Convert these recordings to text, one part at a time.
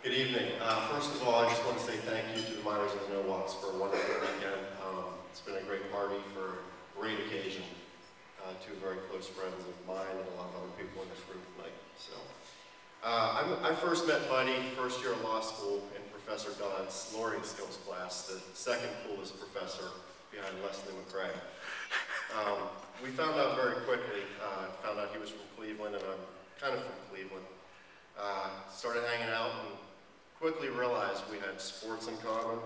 Good evening. First of all, I just want to say thank you to the Meyers and the Nowaks for a wonderful weekend. It's been a great party for a great occasion. Two very close friends of mine and a lot of other people in this room tonight. So, I first met Buddy first year of law school in Professor Dodd's lawyering skills class, the second coolest professor behind Leslie McRae. We found out very quickly, found out he was from Cleveland, and I'm kind of from Cleveland. Started hanging out and quickly realized we had sports in common.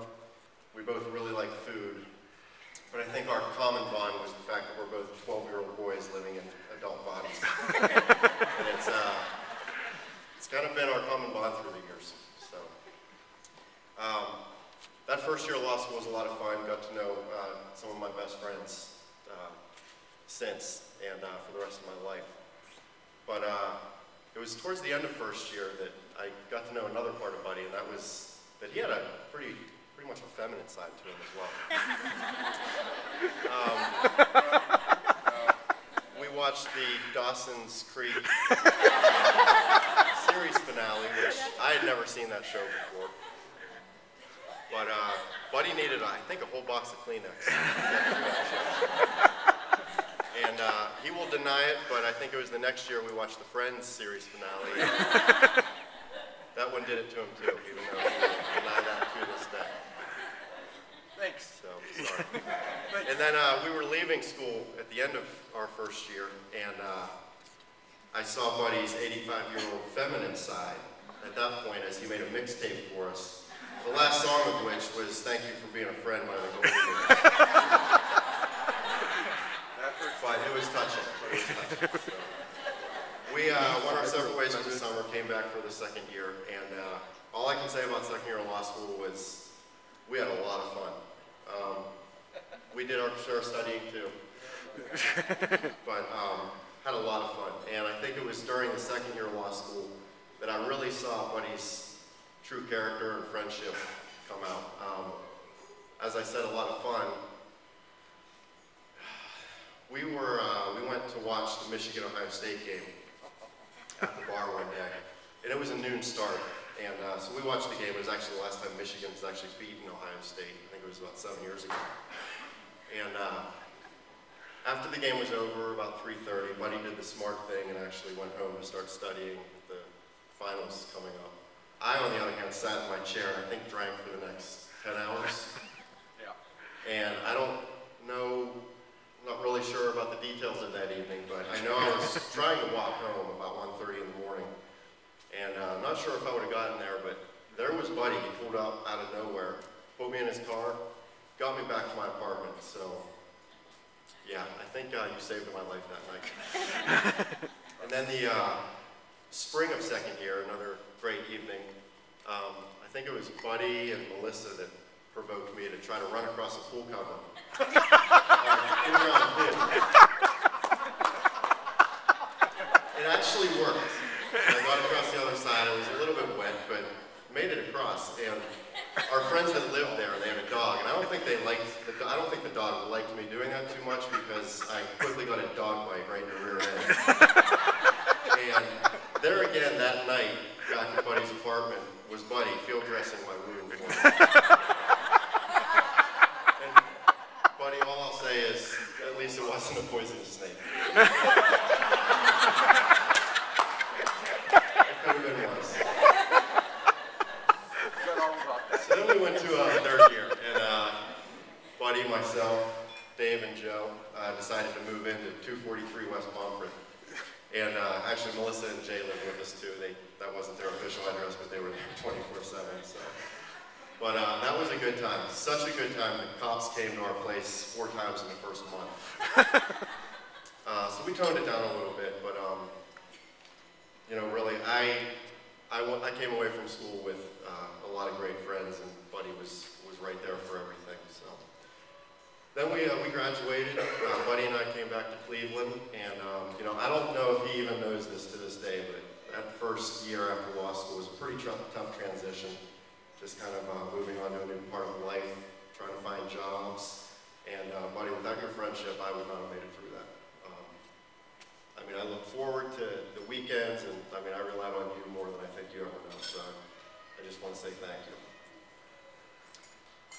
We both really like food. But I think our common bond was the fact that we're both 12-year-old boys living in adult bodies. And it's kind of been our common bond through the years. So, that first year of law school was a lot of fun. Got to know some of my best friends since and for the rest of my life. But it was towards the end of first year that I got to know another part of Buddy, and that was that he had a pretty much a feminine side to him as well. We watched the Dawson's Creek series finale, which I had never seen that show before. But Buddy needed, I think, a whole box of Kleenex. And he will deny it, but I think it was the next year we watched the Friends series finale. That one did it to him too, even though he will deny that to this day. Thanks. So, sorry. And then we were leaving school at the end of our first year, and I saw Buddy's 85-year-old feminine side at that point as he made a mixtape for us, the last song of which was Thank You for Being a Friend by the Golden Years. But it was touching. So, we went our separate ways for the summer, came back for the second year, and all I can say about second year of law school was we had a lot of fun. We did our share of studying too, but had a lot of fun. And I think it was during the second year of law school that I really saw Buddy's true character and friendship come out. As I said, a lot of fun. We went to watch the Michigan-Ohio State game at the bar one day, and it was a noon start. And so we watched the game. It was actually the last time Michigan's actually beaten Ohio State. I think it was about 7 years ago. And after the game was over, about 3:30, Buddy did the smart thing and actually went home to start studying the finals coming up. I, on the other hand, sat in my chair and I think drank for the next 10 hours. Yeah. And I don't know, I'm not really sure about the details of that evening, but I know I was trying to walk home about 1:30 in the morning. And I'm not sure if I would have gotten there, but there was Buddy. He pulled up out of nowhere, put me in his car, got me back to my apartment. So, yeah, I think you saved my life that night. And then the spring of second year, another great evening. I think it was Buddy and Melissa that provoked me to try to run across a pool cover. It actually worked. I got across the other side. It was a little bit wet, but made it across. And our friends that lived there, they had a dog, and I don't think the dog liked me doing that too much because I quickly got a dog bite right in the rear end. And there again that night, back at Buddy's apartment, was Buddy field dressing my wound for me. And Buddy, all I'll say is, at least it wasn't a poisonous snake. So then we went to third year, and Buddy, myself, Dave, and Joe decided to move into 243 West Pomfret. And actually, Melissa and Jay lived with us too. That wasn't their official address, but they were there 24/7. So, but that was a good time. Such a good time that cops came to our place 4 times in the first month. So we toned it down a little bit, but you know, really, I came away from school with a lot of great friends, and Buddy was right there for everything. So then we graduated. Buddy and I came back to Cleveland, and you know, I don't know if he even knows this to this day, but that first year after law school was a pretty tough transition. Just kind of moving on to a new part of life, trying to find jobs, and Buddy, without your friendship, I would not have made it through that. I mean, I look forward to the weekends, and I mean, I relied on you more than I think you ever know. So I just want to say thank you.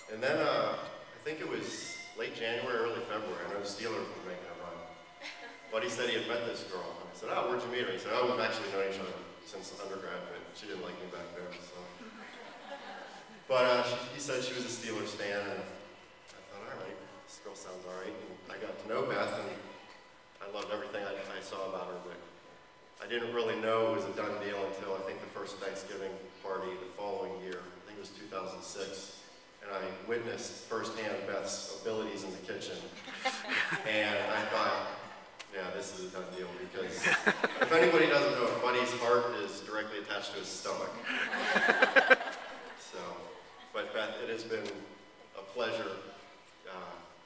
And then I think it was late January, early February. I know the Steelers were making a run. Buddy said he had met this girl. And I said, oh, where'd you meet her? He said, oh, we've actually known each other since undergrad, but she didn't like me back there. So. But he said she was a Steelers fan, and I thought, all right, this girl sounds all right. And I got to know Beth, and I loved everything I saw about her, but I didn't really know it was a done deal until I think the first Thanksgiving party the following year. I think it was 2006. And I witnessed firsthand Beth's abilities in the kitchen. And I thought, yeah, this is a done deal, because if anybody doesn't know, Buddy's heart is directly attached to his stomach. So, but Beth, it has been a pleasure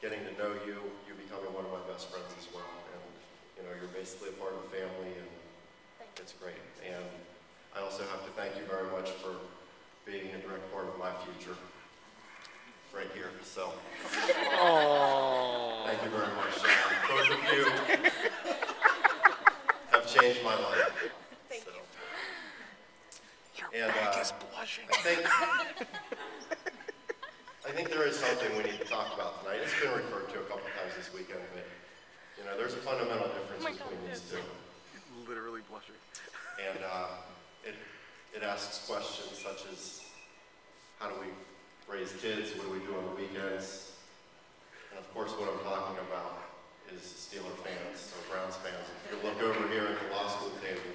getting to know you. You becoming one of my best friends as well. And you know, you're basically a part of the family, and it's great. And I also have to thank you very much for being a direct part of my future. Right here, so. Aww. Thank you very much. Both of you have changed my life. Thank so. Your back is blushing. I think there is something we need to talk about tonight. It's been referred to a couple times this weekend, but you know, there's a fundamental difference between these two. Literally blushing. And it asks questions such as, how do we raise kids? What do we do on the weekends? And of course, what I'm talking about is Steeler fans, so Browns fans. If you look over here at the law school table,